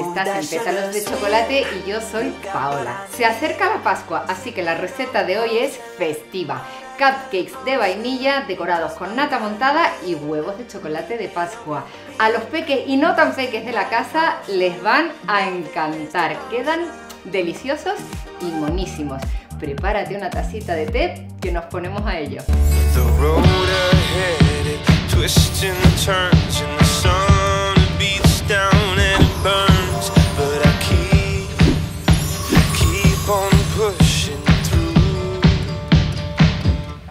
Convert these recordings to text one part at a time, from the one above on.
Estás en Pétalos de Chocolate y yo soy Paola. Se acerca la Pascua, así que la receta de hoy es festiva. Cupcakes de vainilla decorados con nata montada y huevos de chocolate de Pascua. A los peques y no tan peques de la casa les van a encantar. Quedan deliciosos y monísimos. Prepárate una tacita de té que nos ponemos a ello.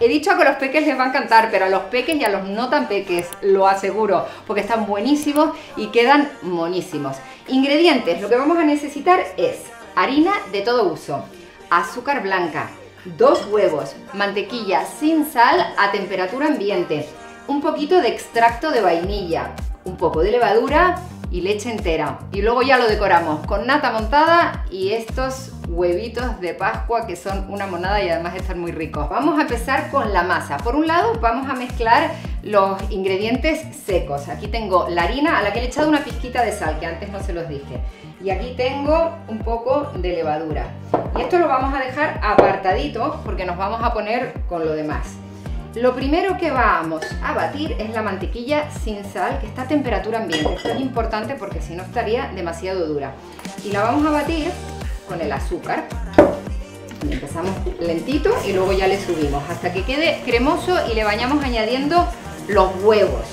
He dicho que a los peques les va a encantar, pero a los peques y a los no tan peques, lo aseguro, porque están buenísimos y quedan monísimos. Ingredientes, lo que vamos a necesitar es harina de todo uso, azúcar blanca, 2 huevos, mantequilla sin sal a temperatura ambiente, un poquito de extracto de vainilla, un poco de levadura y leche entera. Y luego ya lo decoramos con nata montada y estos huevitos de Pascua que son una monada y además están muy ricos. Vamos a empezar con la masa. Por un lado vamos a mezclar los ingredientes secos. Aquí tengo la harina a la que le he echado una pizquita de sal, que antes no se los dije. Y aquí tengo un poco de levadura. Y esto lo vamos a dejar apartadito porque nos vamos a poner con lo demás. Lo primero que vamos a batir es la mantequilla sin sal, que está a temperatura ambiente. Esto es importante porque si no estaría demasiado dura. Y la vamos a batir con el azúcar. Y empezamos lentito y luego ya le subimos hasta que quede cremoso y le vayamos añadiendo los huevos.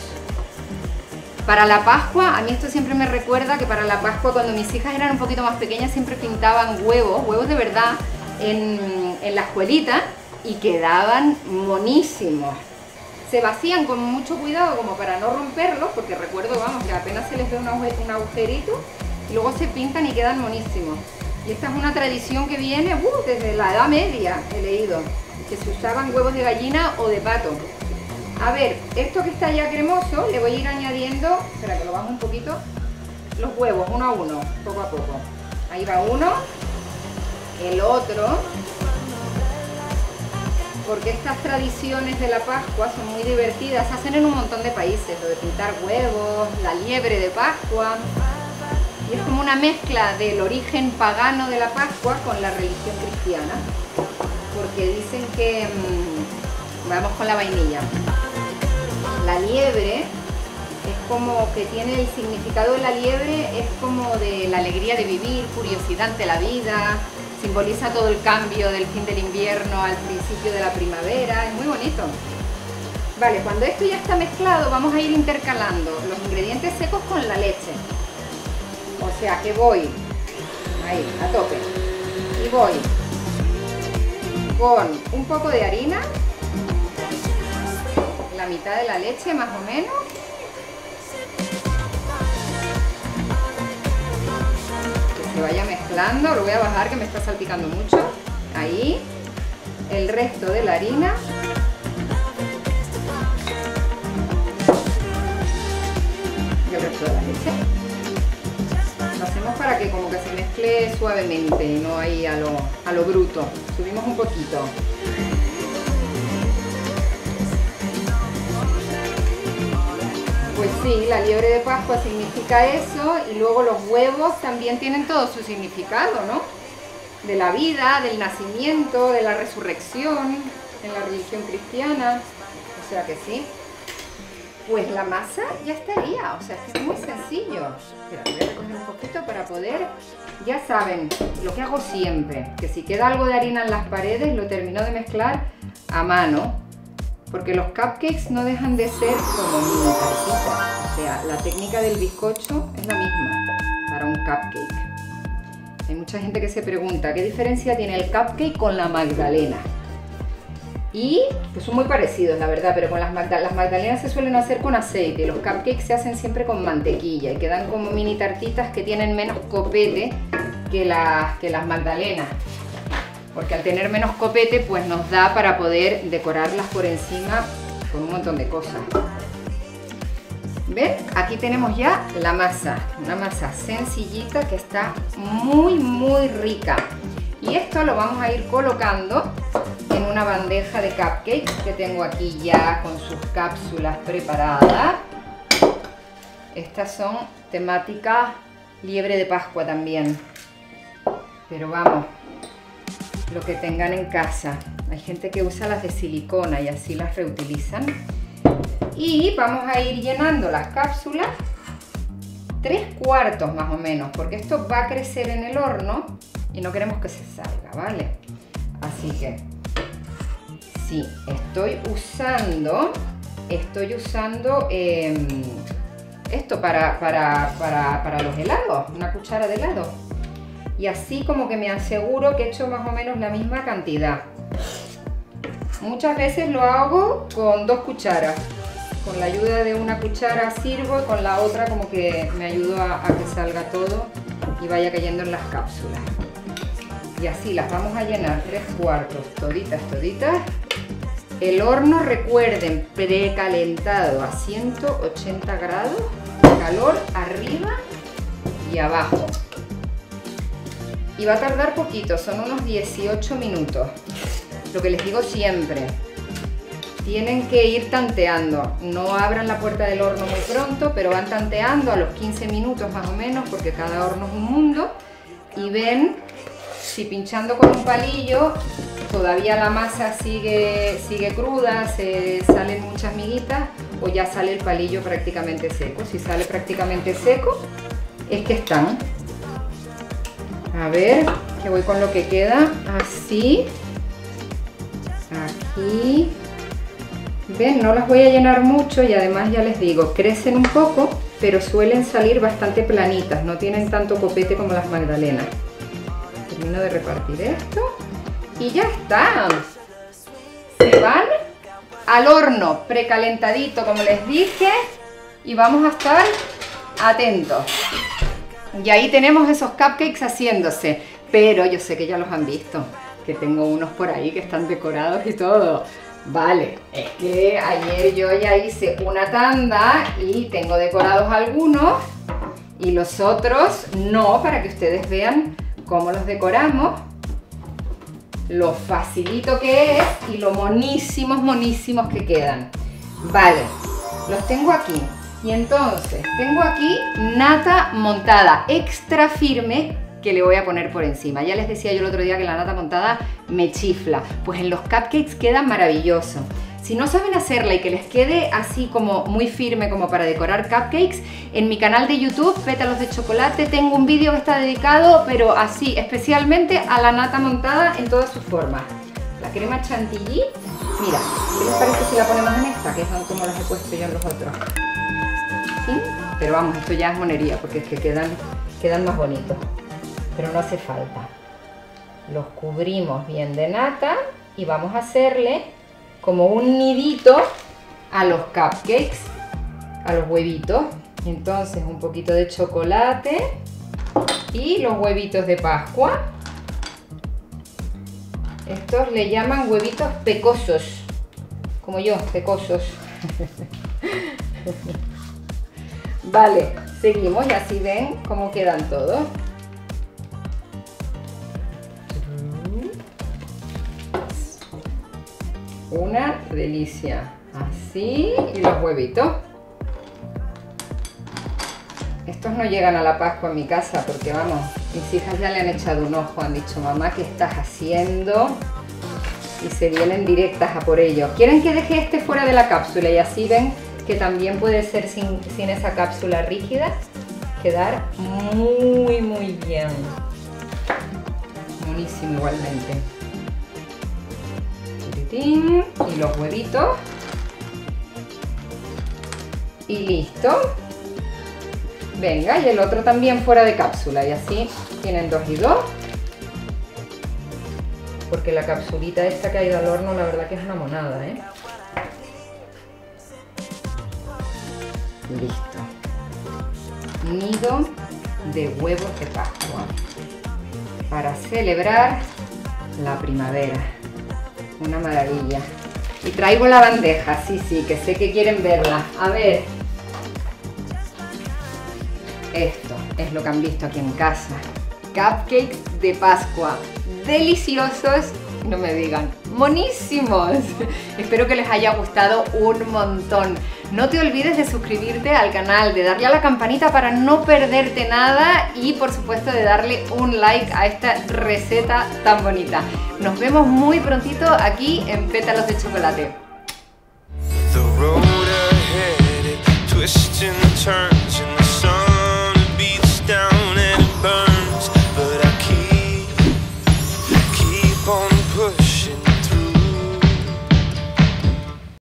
Para la Pascua, a mí esto siempre me recuerda que para la Pascua, cuando mis hijas eran un poquito más pequeñas, siempre pintaban huevos de verdad en la escuelita y quedaban monísimos. Se vacían con mucho cuidado como para no romperlos, porque recuerdo, vamos, que apenas se les ve un agujerito y luego se pintan y quedan monísimos. Y esta es una tradición que viene desde la Edad Media, he leído, que se usaban huevos de gallina o de pato. A ver, esto que está ya cremoso, le voy a ir añadiendo, espera que lo bajo un poquito, los huevos uno a uno, poco a poco. Ahí va uno, el otro, porque estas tradiciones de la Pascua son muy divertidas, se hacen en un montón de países, lo de pintar huevos, la liebre de Pascua. Y es como una mezcla del origen pagano de la Pascua con la religión cristiana, porque dicen que, vamos con la vainilla, la liebre es como que tiene el significado de la liebre, es como de la alegría de vivir, curiosidad ante la vida, simboliza todo el cambio del fin del invierno al principio de la primavera, es muy bonito. Vale, cuando esto ya está mezclado vamos a ir intercalando los ingredientes secos con la leche. O sea que voy ahí, a tope, y voy con un poco de harina, la mitad de la leche más o menos, que se vaya mezclando, lo voy a bajar que me está salpicando mucho, ahí, el resto de la harina, y el resto de la leche. Hacemos para que como que se mezcle suavemente y no ahí a lo bruto. Subimos un poquito. Pues sí, la liebre de Pascua significa eso y luego los huevos también tienen todo su significado, ¿no? De la vida, del nacimiento, de la resurrección en la religión cristiana. O sea que sí. Pues la masa ya estaría, o sea, es muy sencillo. Espera, voy a recoger un poquito para poder, ya saben, lo que hago siempre, que si queda algo de harina en las paredes, lo termino de mezclar a mano, porque los cupcakes no dejan de ser como mini tartitas. O sea, la técnica del bizcocho es la misma para un cupcake. Hay mucha gente que se pregunta, ¿qué diferencia tiene el cupcake con la magdalena? Y pues son muy parecidos, la verdad, pero con las magdalenas se suelen hacer con aceite y los cupcakes se hacen siempre con mantequilla y quedan como mini tartitas que tienen menos copete que las magdalenas, porque al tener menos copete pues nos da para poder decorarlas por encima con un montón de cosas. ¿Ven? Aquí tenemos ya la masa, una masa sencillita que está muy rica. Y esto lo vamos a ir colocando en una bandeja de cupcakes que tengo aquí ya con sus cápsulas preparadas. Estas son temáticas liebre de Pascua también. Pero vamos, lo que tengan en casa. Hay gente que usa las de silicona y así las reutilizan. Y vamos a ir llenando las cápsulas 3/4 más o menos, porque esto va a crecer en el horno y no queremos que se salga, ¿vale? Así que sí, estoy usando esto para los helados, una cuchara de helado. Y así como que me aseguro que he hecho más o menos la misma cantidad. Muchas veces lo hago con 2 cucharas. Con la ayuda de una cuchara sirvo y con la otra como que me ayudo a que salga todo y vaya cayendo en las cápsulas. Y así las vamos a llenar 3/4, toditas. El horno, recuerden, precalentado a 180 grados, calor arriba y abajo. Y va a tardar poquito, son unos 18 minutos. Lo que les digo siempre, tienen que ir tanteando. No abran la puerta del horno muy pronto, pero van tanteando a los 15 minutos más o menos, porque cada horno es un mundo. Y ven si pinchando con un palillo todavía la masa sigue cruda, se salen muchas miguitas, o ya sale el palillo prácticamente seco. Si sale prácticamente seco, es que están. A ver, que voy con lo que queda, así, aquí. Ven, no las voy a llenar mucho y además ya les digo, crecen un poco, pero suelen salir bastante planitas, no tienen tanto copete como las magdalenas. Termino de repartir esto y ya está. Se van al horno precalentadito, como les dije, y vamos a estar atentos. Y ahí tenemos esos cupcakes haciéndose, pero yo sé que ya los han visto, que tengo unos por ahí que están decorados y todo. Vale, es que ayer yo ya hice una tanda y tengo decorados algunos y los otros no, para que ustedes vean cómo los decoramos, lo facilito que es y lo monísimos que quedan. Vale, los tengo aquí. Y entonces tengo aquí nata montada extra firme que le voy a poner por encima. Ya les decía yo el otro día que la nata montada me chifla. Pues en los cupcakes queda maravilloso. Si no saben hacerla y que les quede así como muy firme como para decorar cupcakes, en mi canal de YouTube, Pétalos de Chocolate, tengo un vídeo que está dedicado, pero así, especialmente a la nata montada en todas sus formas. La crema chantilly, mira, ¿qué les parece si la ponemos en esta? Que es como las he puesto yo en los otros. ¿Sí? Pero vamos, esto ya es monería, porque es que quedan más bonitos. Pero no hace falta. Los cubrimos bien de nata y vamos a hacerle como un nidito a los cupcakes, a los huevitos. Entonces un poquito de chocolate y los huevitos de Pascua. Estos le llaman huevitos pecosos, como yo, pecosos. Vale, seguimos y así ven cómo quedan todos. Una delicia. Así, y los huevitos. Estos no llegan a la Pascua en mi casa porque, vamos, mis hijas ya le han echado un ojo, han dicho, mamá, ¿qué estás haciendo? Y se vienen directas a por ello. ¿Quieren que deje este fuera de la cápsula? Y así ven que también puede ser sin esa cápsula rígida, quedar muy bien. Buenísimo igualmente. Y los huevitos. Y listo. Venga, y el otro también fuera de cápsula. Y así tienen 2 y 2. Porque la capsulita esta que ha ido al horno, la verdad que es una monada, ¿eh? Listo. Nido de huevos de Pascua. Para celebrar la primavera. Una maravilla. Y traigo la bandeja, sí, que sé que quieren verla. A ver. Esto es lo que han visto aquí en casa. Cupcakes de Pascua. Deliciosos, no me digan, monísimos. Espero que les haya gustado un montón. No te olvides de suscribirte al canal, de darle a la campanita para no perderte nada y por supuesto de darle un like a esta receta tan bonita. Nos vemos muy prontito aquí en Pétalos de Chocolate.